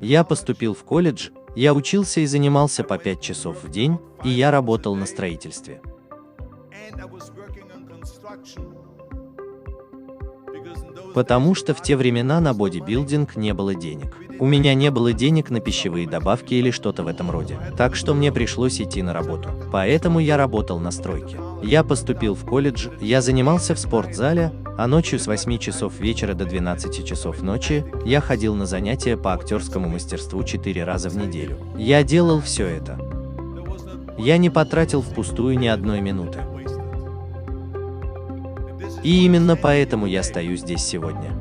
Я поступил в колледж, я учился и занимался по 5 часов в день, и я работал на строительстве. Потому что в те времена на бодибилдинг не было денег. У меня не было денег на пищевые добавки или что-то в этом роде. Так что мне пришлось идти на работу. Поэтому я работал на стройке. Я поступил в колледж, я занимался в спортзале, а ночью с 8 часов вечера до 12 часов ночи я ходил на занятия по актерскому мастерству 4 раза в неделю. Я делал все это. Я не потратил впустую ни одной минуты. И именно поэтому я стою здесь сегодня.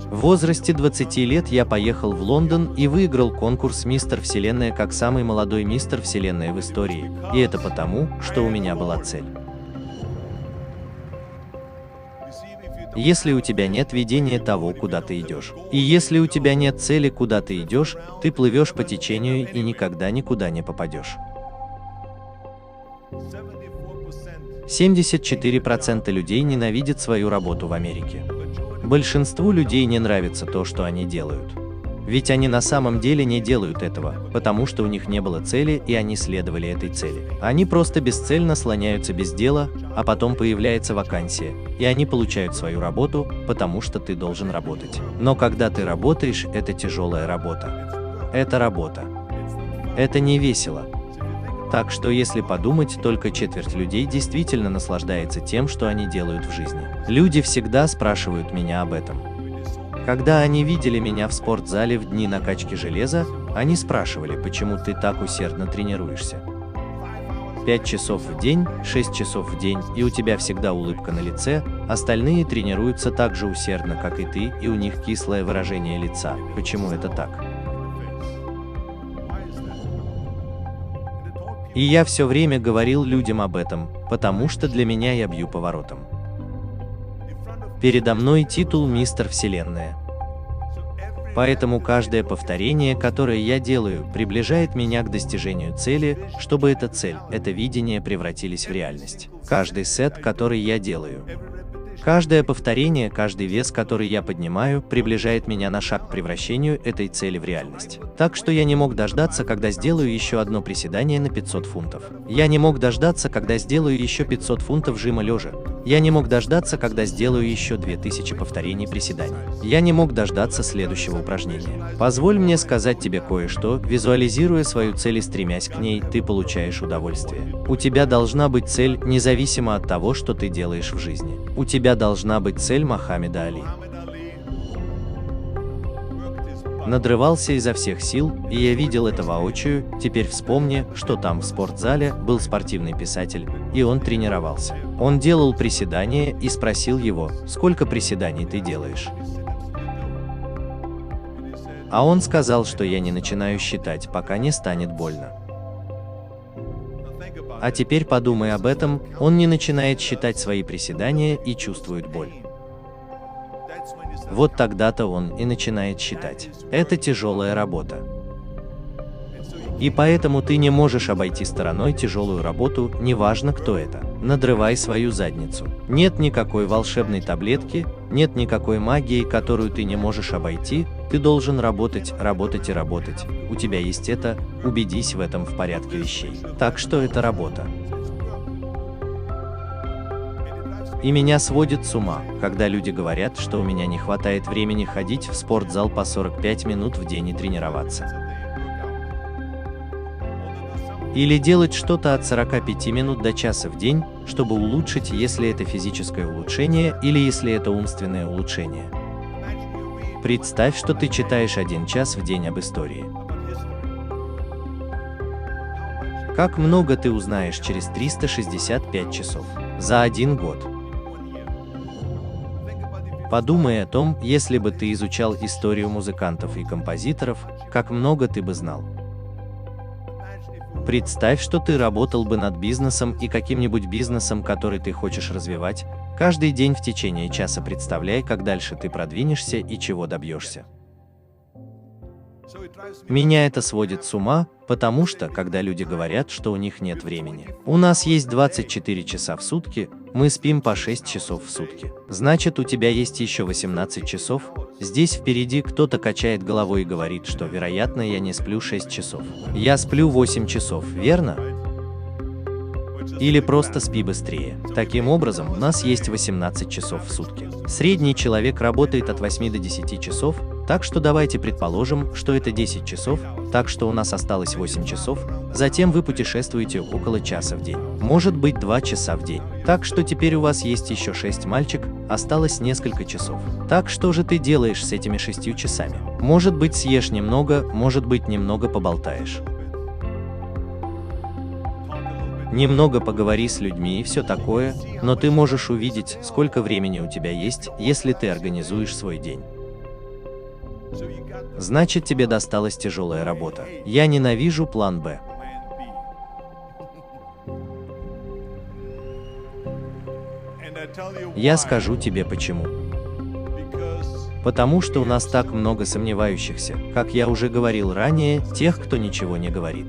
В возрасте 20 лет я поехал в Лондон и выиграл конкурс «Мистер Вселенная» как самый молодой мистер Вселенная в истории. И это потому, что у меня была цель. Если у тебя нет видения того, куда ты идешь, и если у тебя нет цели, куда ты идешь, ты плывешь по течению и никогда никуда не попадешь. 74% людей ненавидят свою работу в Америке. Большинству людей не нравится то, что они делают. Ведь они на самом деле не делают этого, потому что у них не было цели, и они следовали этой цели. Они просто бесцельно слоняются без дела, а потом появляется вакансия, и они получают свою работу, потому что ты должен работать. Но когда ты работаешь, это тяжелая работа. Это работа. Это не весело. Так что, если подумать, только четверть людей действительно наслаждается тем, что они делают в жизни. Люди всегда спрашивают меня об этом. Когда они видели меня в спортзале в дни накачки железа, они спрашивали, почему ты так усердно тренируешься. 5 часов в день, 6 часов в день, и у тебя всегда улыбка на лице, остальные тренируются так же усердно, как и ты, и у них кислое выражение лица. Почему это так? И я все время говорил людям об этом, потому что для меня я бью поворотом. Передо мной титул «Мистер Вселенная». Поэтому каждое повторение, которое я делаю, приближает меня к достижению цели, чтобы эта цель, это видение превратились в реальность. Каждый сет, который я делаю, каждое повторение, каждый вес, который я поднимаю, приближает меня на шаг к превращению этой цели в реальность. Так что я не мог дождаться, когда сделаю еще одно приседание на 500 фунтов. Я не мог дождаться, когда сделаю еще 500 фунтов жима лежа. Я не мог дождаться, когда сделаю еще 2000 повторений приседаний. Я не мог дождаться следующего упражнения. Позволь мне сказать тебе кое-что, визуализируя свою цель и стремясь к ней, ты получаешь удовольствие. У тебя должна быть цель, независимо от того, что ты делаешь в жизни. У тебя должна быть цель Мухаммеда Али. Надрывался изо всех сил, и я видел это воочию. Теперь вспомни, что там в спортзале был спортивный писатель, и он тренировался. Он делал приседания и спросил его, сколько приседаний ты делаешь? А он сказал, что я не начинаю считать, пока не станет больно. А теперь подумай об этом, он не начинает считать свои приседания и чувствует боль. Вот тогда-то он и начинает считать. Это тяжелая работа. И поэтому ты не можешь обойти стороной тяжелую работу, неважно кто это. Надрывай свою задницу. Нет никакой волшебной таблетки, нет никакой магии, которую ты не можешь обойти, ты должен работать, работать и работать. У тебя есть это, убедись в этом в порядке вещей. Так что это работа. И меня сводит с ума, когда люди говорят, что у меня не хватает времени ходить в спортзал по 45 минут в день и тренироваться. Или делать что-то от 45 минут до часа в день, чтобы улучшить, если это физическое улучшение или если это умственное улучшение. Представь, что ты читаешь 1 час в день об истории. Как много ты узнаешь через 365 часов за 1 год? Подумай о том, если бы ты изучал историю музыкантов и композиторов, как много ты бы знал. Представь, что ты работал бы над бизнесом и каким-нибудь бизнесом, который ты хочешь развивать, каждый день в течение часа представляй, как дальше ты продвинешься и чего добьешься. Меня это сводит с ума, потому что, когда люди говорят, что у них нет времени. У нас есть 24 часа в сутки, мы спим по 6 часов в сутки. Значит, у тебя есть еще 18 часов, Здесь впереди кто-то качает головой и говорит, что, вероятно, я не сплю 6 часов. Я сплю 8 часов, верно? Или просто спи быстрее. Таким образом, у нас есть 18 часов в сутки. Средний человек работает от 8 до 10 часов, так что давайте предположим, что это 10 часов, так что у нас осталось 8 часов, затем вы путешествуете около часа в день. Может быть 2 часа в день. Так что теперь у вас есть еще 6, мальчик, осталось несколько часов. Так что же ты делаешь с этими 6 часами? Может быть съешь немного, может быть немного поболтаешь. Немного поговори с людьми и все такое, но ты можешь увидеть, сколько времени у тебя есть, если ты организуешь свой день. Значит, тебе досталась тяжелая работа. Я ненавижу план Б. Я скажу тебе почему. Потому что у нас так много сомневающихся, как я уже говорил ранее, тех, кто ничего не говорит.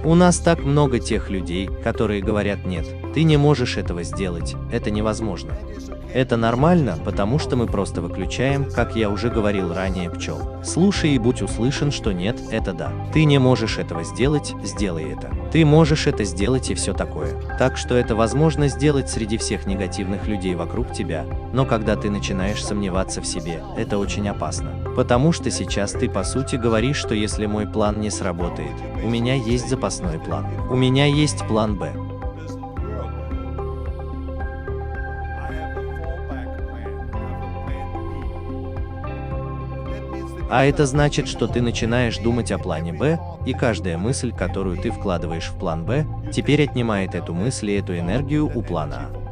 У нас так много тех людей, которые говорят «нет, ты не можешь этого сделать, это невозможно». Это нормально, потому что мы просто выключаем, как я уже говорил ранее, пчел. Слушай и будь услышан, что нет, это да. Ты не можешь этого сделать, сделай это. Ты можешь это сделать и все такое. Так что это возможно сделать среди всех негативных людей вокруг тебя, но когда ты начинаешь сомневаться в себе, это очень опасно. Потому что сейчас ты по сути говоришь, что если мой план не сработает, у меня есть запасной план. У меня есть план Б. А это значит, что ты начинаешь думать о плане Б, и каждая мысль, которую ты вкладываешь в план Б, теперь отнимает эту мысль и эту энергию у плана А.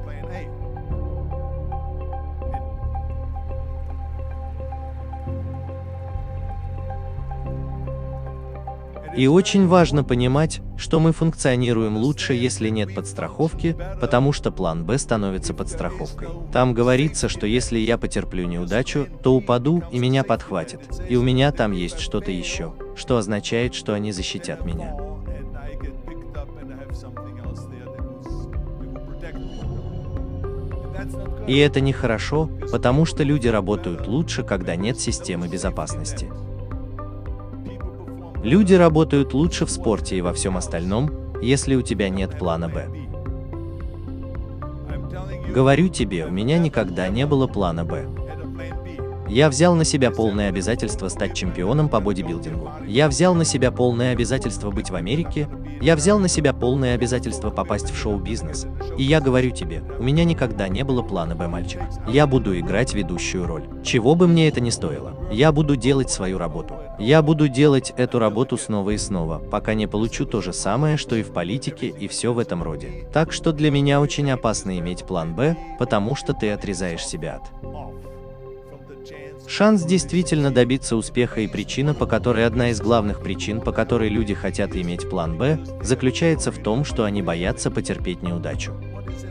И очень важно понимать, что мы функционируем лучше, если нет подстраховки, потому что план Б становится подстраховкой. Там говорится, что если я потерплю неудачу, то упаду и меня подхватит. И у меня там есть что-то еще, что означает, что они защитят меня. И это нехорошо, потому что люди работают лучше, когда нет системы безопасности. Люди работают лучше в спорте и во всем остальном, если у тебя нет плана Б. Говорю тебе, у меня никогда не было плана Б. Я взял на себя полное обязательство стать чемпионом по бодибилдингу. Я взял на себя полное обязательство быть в Америке. Я взял на себя полное обязательство попасть в шоу-бизнес. И я говорю тебе, у меня никогда не было плана Б, мальчик. Я буду играть ведущую роль. Чего бы мне это ни стоило. Я буду делать свою работу. Я буду делать эту работу снова и снова, пока не получу то же самое, что и в политике, и все в этом роде. Так что для меня очень опасно иметь план Б, потому что ты отрезаешь себя от. Шанс действительно добиться успеха и причина, по которой одна из главных причин, по которой люди хотят иметь план Б, заключается в том, что они боятся потерпеть неудачу.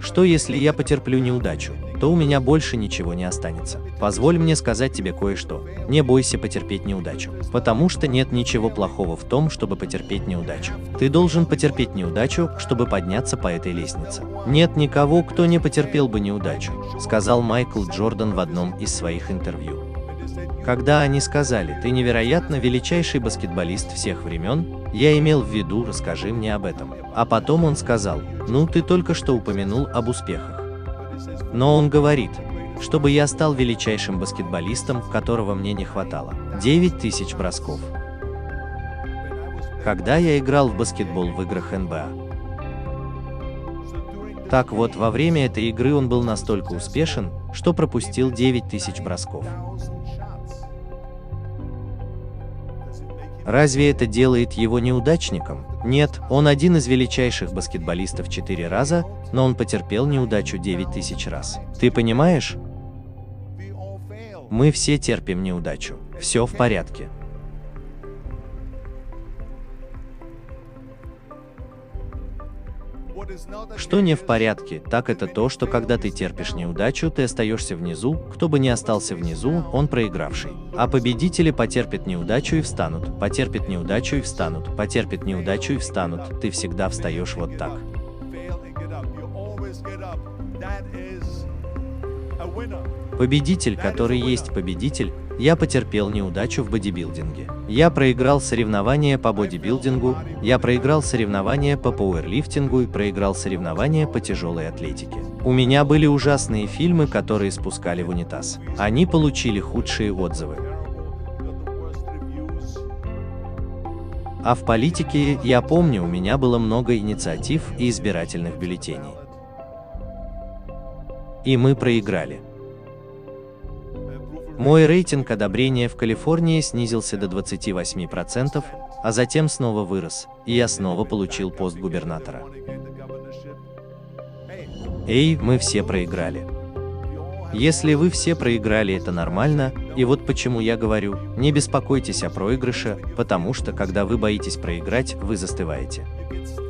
Что если я потерплю неудачу, то у меня больше ничего не останется. Позволь мне сказать тебе кое-что. Не бойся потерпеть неудачу, потому что нет ничего плохого в том, чтобы потерпеть неудачу. Ты должен потерпеть неудачу, чтобы подняться по этой лестнице. Нет никого, кто не потерпел бы неудачу, сказал Майкл Джордан в одном из своих интервью. Когда они сказали, ты невероятно величайший баскетболист всех времен, я имел в виду, расскажи мне об этом. А потом он сказал, ну ты только что упомянул об успехах. Но он говорит, чтобы я стал величайшим баскетболистом, которого мне не хватало. 9000 бросков. Когда я играл в баскетбол в играх НБА. Так вот, во время этой игры он был настолько успешен, что пропустил 9000 бросков. Разве это делает его неудачником? Нет, он один из величайших баскетболистов 4 раза, но он потерпел неудачу 9000 раз. Ты понимаешь? Мы все терпим неудачу. Все в порядке. Что не в порядке, так это то, что когда ты терпишь неудачу, ты остаешься внизу, кто бы ни остался внизу, он проигравший. А победители потерпят неудачу и встанут, потерпят неудачу и встанут, потерпят неудачу и встанут, ты всегда встаешь вот так. Победитель, который есть победитель. Я потерпел неудачу в бодибилдинге. Я проиграл соревнования по бодибилдингу, я проиграл соревнования по пауэрлифтингу и проиграл соревнования по тяжелой атлетике. У меня были ужасные фильмы, которые спускали в унитаз. Они получили худшие отзывы. А в политике, я помню, у меня было много инициатив и избирательных бюллетеней. И мы проиграли. Мой рейтинг одобрения в Калифорнии снизился до 28%, а затем снова вырос, и я снова получил пост губернатора. Эй, мы все проиграли. Если вы все проиграли, это нормально, и вот почему я говорю, не беспокойтесь о проигрыше, потому что когда вы боитесь проиграть, вы застываете.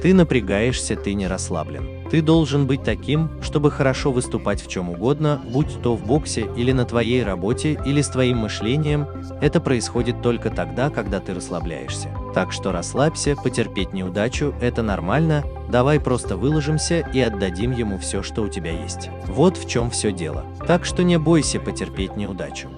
Ты напрягаешься, ты не расслаблен. Ты должен быть таким, чтобы хорошо выступать в чем угодно, будь то в боксе или на твоей работе или с твоим мышлением. Это происходит только тогда, когда ты расслабляешься. Так что расслабься, потерпеть неудачу – это нормально, давай просто выложимся и отдадим ему все, что у тебя есть. Вот в чем все дело. Так что не бойся потерпеть неудачу.